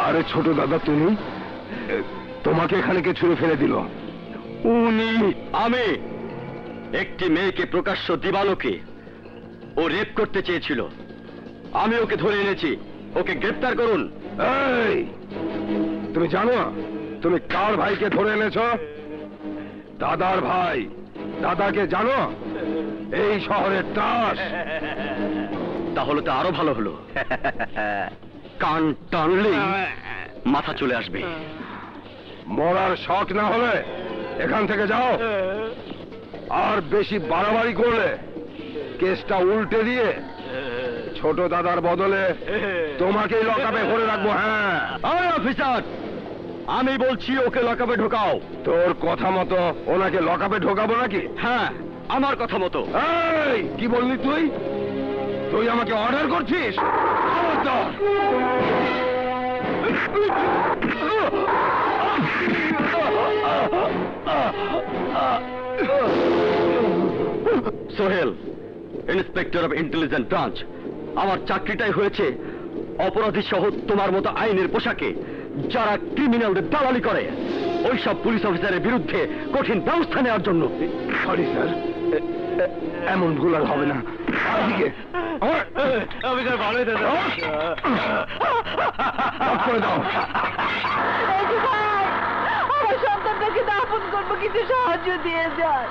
আরে ছোট দাদা, তুমি তোমাকে এখানে কে ছুঁড়ে ফেলে দিল? উনি আমি একটি মেয়েকে প্রকাশ্য দিবালোকে ও রেপ করতে চেয়েছিল, আমি ওকে ধরে এনেছি, ওকে গ্রেফতার করুন। এই, তুমি জানো তুমি কার ভাইকে ধরে এনেছো? দাদার ভাই। দাদাকে জানো? এই শহরের ত্রাস। তাহলে তো আরো ভালো হলো, কান টানলেই মাথা চলে আসবে। মরার শখ না হলে এখান থেকে যাও, আর বেশি বাড়াবাড়ি করলে কেসটা উল্টে দিয়ে ছোট দাদার বদলে তোমাকেই লকআপে ভরে রাখবো। হ্যাঁ অফিসার, আমি বলছি ওকে লকআপে ঢোকাও। তোর কথা মতো ওনাকে লকআপে ঢোকাবো নাকি? হ্যাঁ, আমার কথা মতো। এই, কি বললি তুই? তুই আমাকে অর্ডার করছিস? খবরদার! Sohel, inspector of intelligence branch. আমার চাকরিটাই হয়েছে অপরাধী সহ তোমার মতো আইনের পোশাকে যারা ক্রিমিনালদের দালালি করে ওইসব পুলিশ অফিসারের বিরুদ্ধে কঠিন ব্যবস্থা নেওয়ার জন্য। সরি স্যার, এমন ভুল আর হবে না। করে দাও। আমার সন্তানটাকে দাফন করবো, কিছু সাহায্য দিয়ে যান,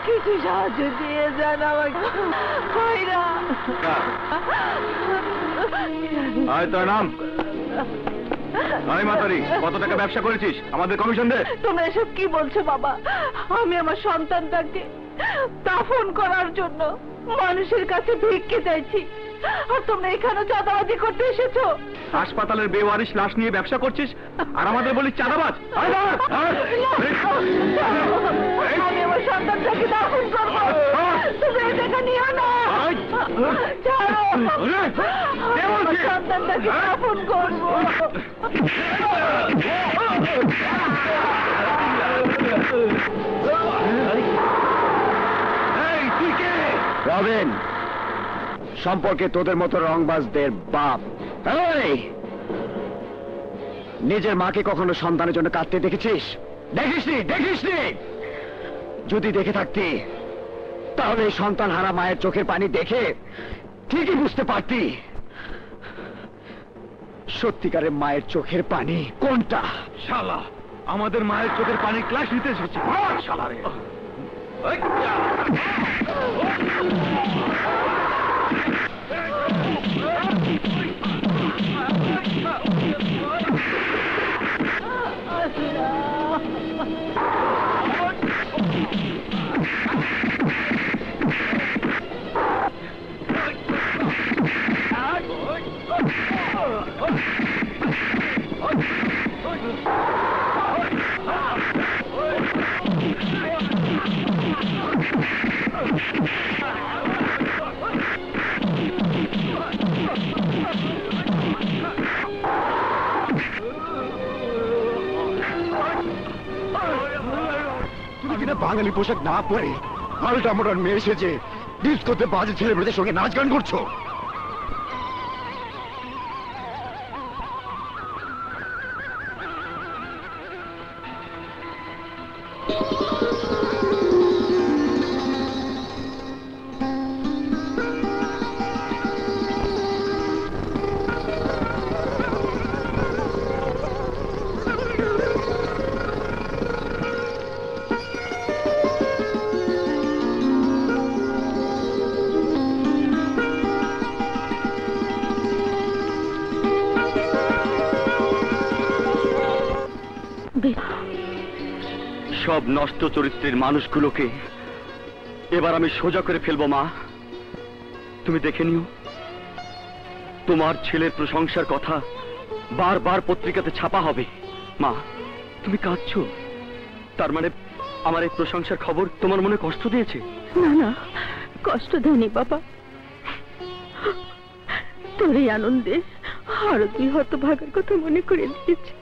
কিছু সাহায্য দিয়ে যান আমাকে। তোর নাম? মাতারি, কত টাকা ব্যবসা করেছিস? আমাদের কমিশন দে। তোমরা এসব কি বলছো বাবা? আমি আমার সন্তানটাকে দাফন করার জন্য মানুষের কাছে ভিক্ষে চাইছি, আর তোমরা এখানে চাঁদাবাজি করতে এসেছো। হাসপাতালের বেওয়ারিশ লাশ নিয়ে ব্যবসা করছিস আর আমাদের বলিস চাঁদাবাজ? আমি আমার সন্তানটাকে দাফন করবো, তুমি এটা নিও না। ছাড়ো, আমার সন্তানটাকে দাফন করবো। রবিন, সম্পর্কে তোদের মতো রংবাজদের বাপ। নিজের মাকে কখনো সন্তানের জন্য কাঁদতে দেখেছিস? দেখিসনি? দেখিসনি? যদি দেখে থাকতি তাহলে সন্তান হারা মায়ের চোখের পানি দেখে ঠিকই বুঝতে পারতি সত্যিকারের মায়ের চোখের পানি কোনটা। শালা, আমাদের মায়ের চোখের পানি ক্লাস নিতে এসেছে। শালা রে! বাঙালি পোশাক না পরে আলটা মোটার মেয়ে এসেছে ডিস্কোতে বাজে ছেলে মেয়েদের সঙ্গে নাচ গান করছো। সব নষ্ট চরিত্রের মানুষগুলোকে এবার আমি সোজা করে ফেলবো। মা, তুমি দেখে নিও, তোমার ছেলের প্রশংসার কথা বারবার পত্রিকাতে ছাপা হবে। মা, তুমি কাঁদছো, তার মানে আমার এই প্রশংসার খবর তোমার মনে কষ্ট দিয়েছে? না না, কষ্ট দেয়নি বাবা, তোর এই আনন্দে আরো তুই হতভাগার কথা মনে করে দিয়েছে।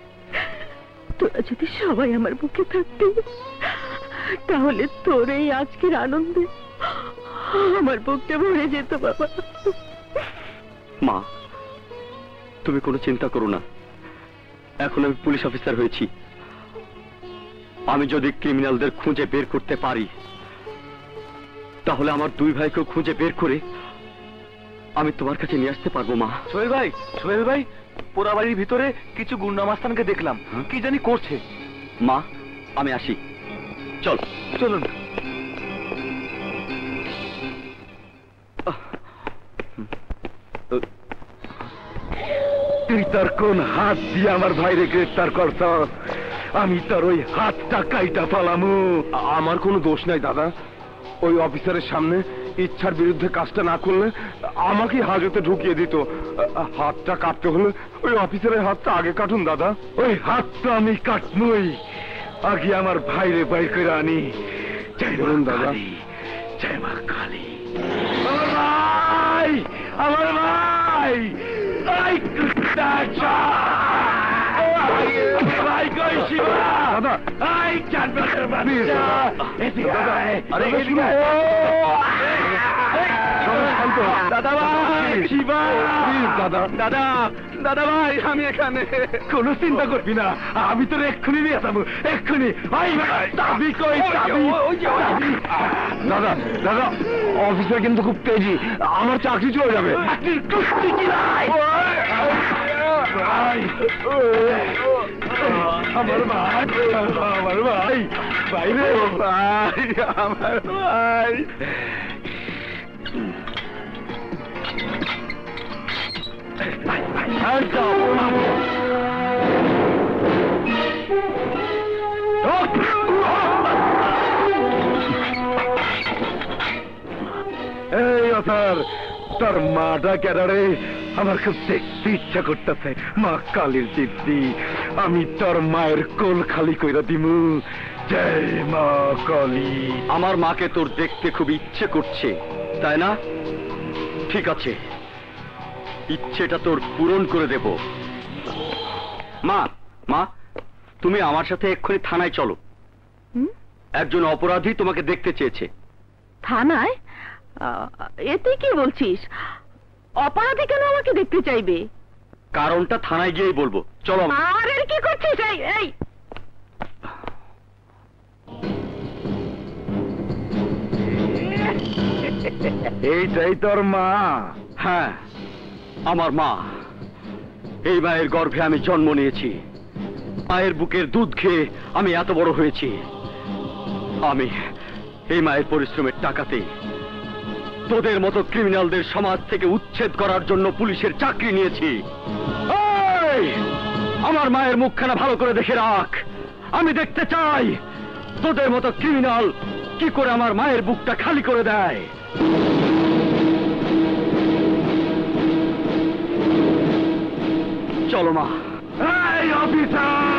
তোরা যদি সবাই আমার বুকে থাকতে, তাহলে তোর এই আজকের আনন্দে আমার বুকটা ভরে যেত বাবা। মা, তুমি কোনো চিন্তা করো না, এখন আমি পুলিশ অফিসার হয়েছি। আমি যদি ক্রিমিনালদের খুঁজে বের করতে পারি, তাহলে আমার দুই ভাইকেও খুঁজে বের করে আমি তোমার কাছে নিয়ে আসতে পারবো মা। সোহেল ভাই, পোড়া বাড়ির ভিতরে কিছু গুন্ডা মাস্তানকে দেখলাম, কি জানি করছে। মা, আমি আসি, চল। চলুন। তুই তোর কোন হাত দিয়ে আমার ভাইরে গ্রেফতার করছ? আমি তোর ওই হাতটা কাইটা ফেলামু। আমার কোনো দোষ নাই দাদা। ওই অফিসারের সামনে ইচ্ছার বিরুদ্ধে কাজটা না করলে আমাকে হাজতে ঢুকিয়ে দিত। হাতটা কাটতে হলে ওই অফিসারের হাতটা আগে কাটুন দাদা। ওই হাতটা আমি কাটনই, আগে আমার ভাইরে বাইর করে আনি। জয় বলুন দাদা। জয় মা কালী। আমার ভাই, আমার ভাই, ভাই কই শিবা? দাদা, আই জানবারের বাচ্চা, এদিকে আয়। আরে এদিকে আয়। দাদা ভাই, শিবা, দাদা, দাদা, দাদা ভাই, আমি এখানে। কোনো চিন্তা করবি না, আমি তোর এক্ষুনি নিয়ে যাবো, এক্ষুনি। চাবি কই? দাদা, দাদা, অফিসার কিন্তু খুব তেজি, আমার চাকরি চলে যাবে। আমার ভাই, আমার ভাই, ভাই রে ভাই, আমার ভাই। এই অফার, তোর মাটা কেডারে? আমার খুব দেখতে ইচ্ছা করতেছে। মা কালীর দিব্যি, আমি তোর মায়ের কোল খালি কইরা দিমু। জয় মা কালী। আমার মাকে তোর দেখতে খুব ইচ্ছে করছে, তাই না? ঠিক আছে, ইচ্ছেটা তোর পূরণ করে দেব। মা, মা, তুমি আমার সাথে এক্ষুনি থানায় চলো। একজন অপরাধী তোমাকে দেখতে চেয়েছে। থানায়? এতে কি বলছিস? অপরাধী কেন আমাকে দেখতে চাইবে? কারণটা থানায় গিয়েই বলবো, চলো। আর এর কি করছিস? এই এইটাই তোর মা? হ্যাঁ, আমার মা। এই মায়ের গর্ভে আমি জন্ম নিয়েছি, মায়ের বুকের দুধ খেয়ে আমি এত বড় হয়েছি। আমি এই মায়ের পরিশ্রমের টাকাতে তোদের মতো ক্রিমিনালদের সমাজ থেকে উচ্ছেদ করার জন্য পুলিশের চাকরি নিয়েছি। এই, আমার মায়ের মুখখানা ভালো করে দেখে রাখ। আমি দেখতে চাই তোদের মতো ক্রিমিনাল কি করে আমার মায়ের বুকটা খালি করে দেয়। চলো মা। এই অফিসার,